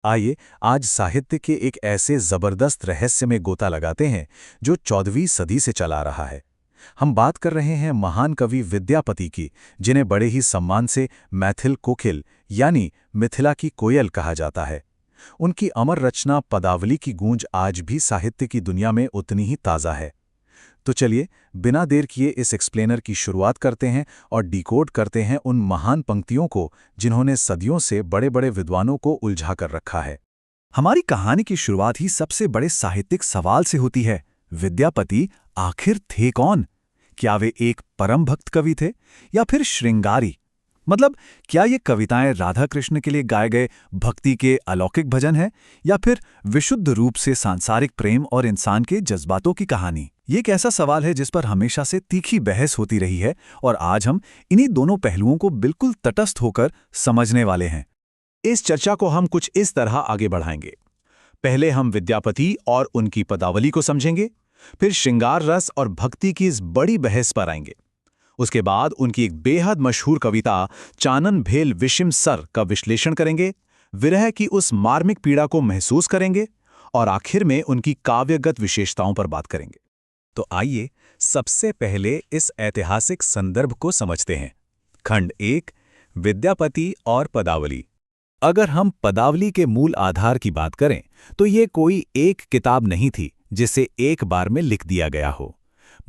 आइए आज साहित्य के एक ऐसे जबरदस्त रहस्य में गोता लगाते हैं जो 14वीं सदी से चला रहा है। हम बात कर रहे हैं महान कवि विद्यापति की, जिन्हें बड़े ही सम्मान से मैथिल कोकिल यानी मिथिला की कोयल कहा जाता है। उनकी अमर रचना पदावली की गूंज आज भी साहित्य की दुनिया में उतनी ही ताज़ा है। तो चलिए बिना देर किए इस एक्सप्लेनर की शुरुआत करते हैं और डिकोड करते हैं उन महान पंक्तियों को जिन्होंने सदियों से बड़े बड़े विद्वानों को उलझा कर रखा है। हमारी कहानी की शुरुआत ही सबसे बड़े साहित्यिक सवाल से होती है। विद्यापति आखिर थे कौन? क्या वे एक परम भक्त कवि थे या फिर श्रृंगारी? मतलब क्या ये कविताएं राधा कृष्ण के लिए गाए गए भक्ति के अलौकिक भजन हैं या फिर विशुद्ध रूप से सांसारिक प्रेम और इंसान के जज्बातों की कहानी? ये एक ऐसा सवाल है जिस पर हमेशा से तीखी बहस होती रही है और आज हम इन्हीं दोनों पहलुओं को बिल्कुल तटस्थ होकर समझने वाले हैं। इस चर्चा को हम कुछ इस तरह आगे बढ़ाएंगे। पहले हम विद्यापति और उनकी पदावली को समझेंगे, फिर श्रृंगार रस और भक्ति की इस बड़ी बहस पर आएंगे। उसके बाद उनकी एक बेहद मशहूर कविता चानन भेल विषम सर का विश्लेषण करेंगे, विरह की उस मार्मिक पीड़ा को महसूस करेंगे और आखिर में उनकी काव्यगत विशेषताओं पर बात करेंगे। तो आइए सबसे पहले इस ऐतिहासिक संदर्भ को समझते हैं। खंड 1, विद्यापति और पदावली। अगर हम पदावली के मूल आधार की बात करें तो ये कोई एक किताब नहीं थी जिसे एक बार में लिख दिया गया हो।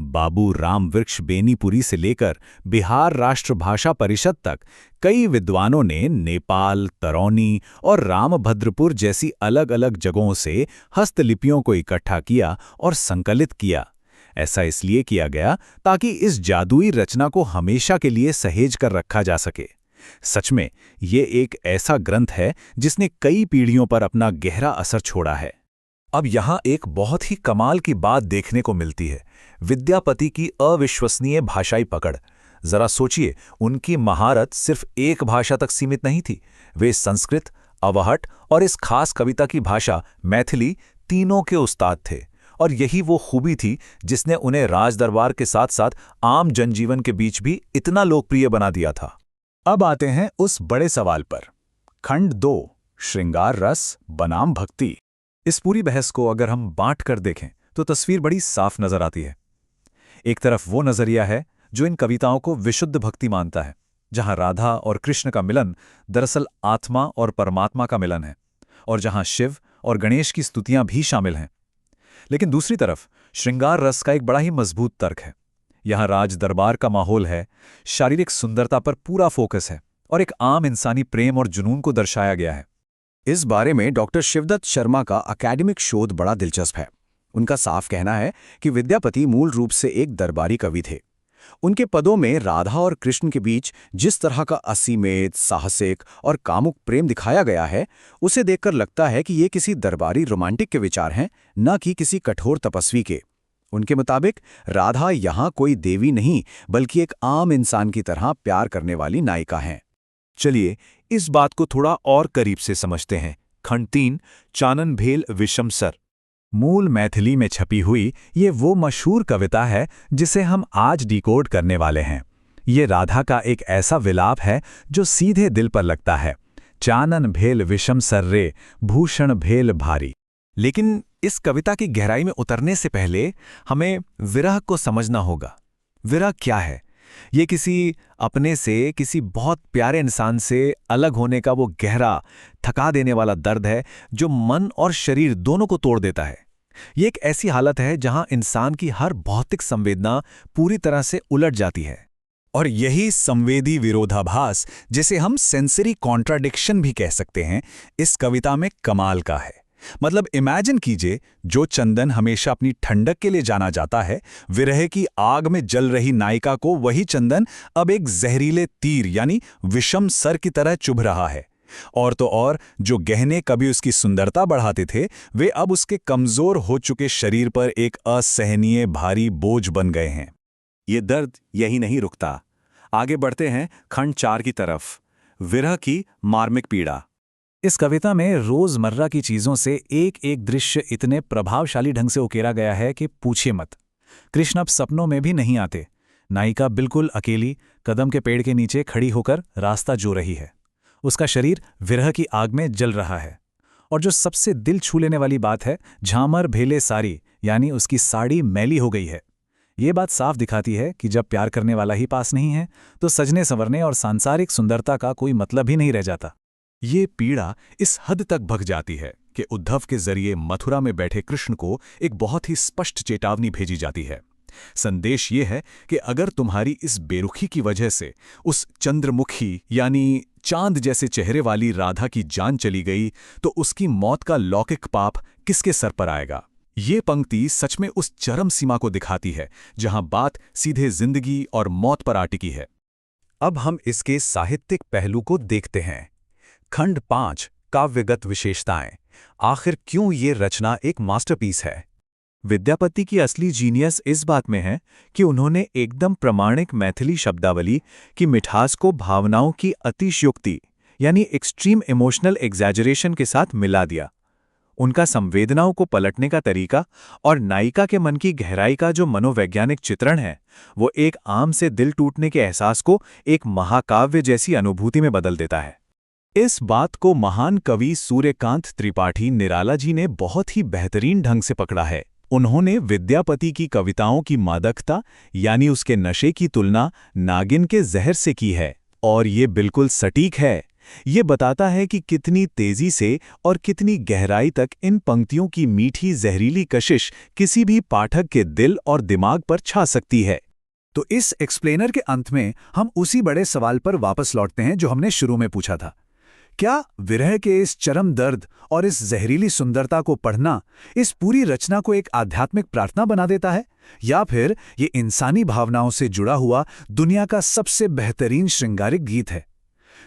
बाबू राम वृक्ष बेनीपुरी से लेकर बिहार राष्ट्रभाषा परिषद तक कई विद्वानों ने नेपाल, तरौनी और रामभद्रपुर जैसी अलग अलग जगहों से हस्तलिपियों को इकट्ठा किया और संकलित किया। ऐसा इसलिए किया गया ताकि इस जादुई रचना को हमेशा के लिए सहेज कर रखा जा सके। सच में ये एक ऐसा ग्रंथ है जिसने कई पीढ़ियों पर अपना गहरा असर छोड़ा है। अब यहाँ एक बहुत ही कमाल की बात देखने को मिलती है, विद्यापति की अविश्वसनीय भाषाई पकड़। जरा सोचिए, उनकी महारत सिर्फ एक भाषा तक सीमित नहीं थी। वे संस्कृत, अवहट और इस खास कविता की भाषा मैथिली तीनों के उस्ताद थे। और यही वो खूबी थी जिसने उन्हें राजदरबार के साथ साथ आम जनजीवन के बीच भी इतना लोकप्रिय बना दिया था। अब आते हैं उस बड़े सवाल पर। खंड 2, श्रृंगार रस बनाम भक्ति। इस पूरी बहस को अगर हम बांट कर देखें तो तस्वीर बड़ी साफ नजर आती है। एक तरफ वो नजरिया है जो इन कविताओं को विशुद्ध भक्ति मानता है, जहां राधा और कृष्ण का मिलन दरअसल आत्मा और परमात्मा का मिलन है, और जहां शिव और गणेश की स्तुतियां भी शामिल हैं। लेकिन दूसरी तरफ श्रृंगार रस का एक बड़ा ही मजबूत तर्क है। यहां राज दरबार का माहौल है, शारीरिक सुंदरता पर पूरा फोकस है और एक आम इंसानी प्रेम और जुनून को दर्शाया गया है। इस बारे में डॉक्टर शिवदत्त शर्मा का अकेडमिक शोध बड़ा दिलचस्प है। उनका साफ कहना है कि विद्यापति मूल रूप से एक दरबारी कवि थे। उनके पदों में राधा और कृष्ण के बीच जिस तरह का असीमित, साहसिक और कामुक प्रेम दिखाया गया है, उसे देखकर लगता है कि ये किसी दरबारी रोमांटिक के विचार हैं, न कि किसी कठोर तपस्वी के। उनके मुताबिक राधा यहाँ कोई देवी नहीं बल्कि एक आम इंसान की तरह प्यार करने वाली नायिका हैं। चलिए इस बात को थोड़ा और करीब से समझते हैं। खंड 3, चानन भेल विषम सर। मूल मैथिली में छपी हुई ये वो मशहूर कविता है जिसे हम आज डिकोड करने वाले हैं। ये राधा का एक ऐसा विलाप है जो सीधे दिल पर लगता है। चानन भेल विषम सर रे, भूषण भेल भारी। लेकिन इस कविता की गहराई में उतरने से पहले हमें विरह को समझना होगा। विरह क्या है? ये किसी अपने से, किसी बहुत प्यारे इंसान से अलग होने का वो गहरा, थका देने वाला दर्द है जो मन और शरीर दोनों को तोड़ देता है। ये एक ऐसी हालत है जहां इंसान की हर भौतिक संवेदना पूरी तरह से उलट जाती है। और यही संवेदी विरोधाभास, जिसे हम सेंसरी कॉन्ट्राडिक्शन भी कह सकते हैं, इस कविता में कमाल का है। मतलब इमेजिन कीजिए, जो चंदन हमेशा अपनी ठंडक के लिए जाना जाता है, विरह की आग में जल रही नायिका को वही चंदन अब एक जहरीले तीर यानी विषम सर की तरह चुभ रहा है। और तो और जो गहने कभी उसकी सुंदरता बढ़ाते थे, वे अब उसके कमजोर हो चुके शरीर पर एक असहनीय भारी बोझ बन गए हैं। ये दर्द यही नहीं रुकता। आगे बढ़ते हैं खंड 4 की तरफ, विरह की मार्मिक पीड़ा। इस कविता में रोजमर्रा की चीजों से एक एक दृश्य इतने प्रभावशाली ढंग से उकेरा गया है कि पूछिए मत। कृष्ण अब सपनों में भी नहीं आते। नायिका बिल्कुल अकेली कदम के पेड़ के नीचे खड़ी होकर रास्ता जो रही है। उसका शरीर विरह की आग में जल रहा है और जो सबसे दिल छू लेने वाली बात है, झामर भेले सारी, यानी उसकी साड़ी मैली हो गई है। ये बात साफ दिखाती है कि जब प्यार करने वाला ही पास नहीं है तो सजने संवरने और सांसारिक सुंदरता का कोई मतलब ही नहीं रह जाता। ये पीड़ा इस हद तक भग जाती है कि उद्धव के जरिए मथुरा में बैठे कृष्ण को एक बहुत ही स्पष्ट चेतावनी भेजी जाती है। संदेश ये है कि अगर तुम्हारी इस बेरुखी की वजह से उस चंद्रमुखी यानी चांद जैसे चेहरे वाली राधा की जान चली गई तो उसकी मौत का लौकिक पाप किसके सर पर आएगा। ये पंक्ति सच में उस चरम सीमा को दिखाती है जहां बात सीधे जिंदगी और मौत पर आ टिकी है। अब हम इसके साहित्यिक पहलू को देखते हैं। खंड 5 काव्यगत विशेषताएं। आखिर क्यों ये रचना एक मास्टरपीस है? विद्यापति की असली जीनियस इस बात में है कि उन्होंने एकदम प्रमाणिक मैथिली शब्दावली की मिठास को भावनाओं की अतिशयोक्ति यानी एक्सट्रीम इमोशनल एग्जैजरेशन के साथ मिला दिया। उनका संवेदनाओं को पलटने का तरीका और नायिका के मन की गहराई का जो मनोवैज्ञानिक चित्रण है, वो एक आम से दिल टूटने के एहसास को एक महाकाव्य जैसी अनुभूति में बदल देता है। इस बात को महान कवि सूर्यकांत त्रिपाठी निराला जी ने बहुत ही बेहतरीन ढंग से पकड़ा है। उन्होंने विद्यापति की कविताओं की मादकता यानी उसके नशे की तुलना नागिन के जहर से की है, और ये बिल्कुल सटीक है। ये बताता है कि कितनी तेजी से और कितनी गहराई तक इन पंक्तियों की मीठी जहरीली कशिश किसी भी पाठक के दिल और दिमाग पर छा सकती है। तो इस एक्सप्लेनर के अंत में हम उसी बड़े सवाल पर वापस लौटते हैं जो हमने शुरू में पूछा था। क्या विरह के इस चरम दर्द और इस जहरीली सुंदरता को पढ़ना इस पूरी रचना को एक आध्यात्मिक प्रार्थना बना देता है, या फिर ये इंसानी भावनाओं से जुड़ा हुआ दुनिया का सबसे बेहतरीन श्रृंगारिक गीत है?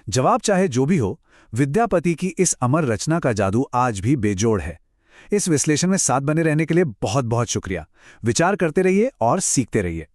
जवाब चाहे जो भी हो, विद्यापति की इस अमर रचना का जादू आज भी बेजोड़ है। इस विश्लेषण में साथ बने रहने के लिए बहुत बहुत शुक्रिया। विचार करते रहिए और सीखते रहिए।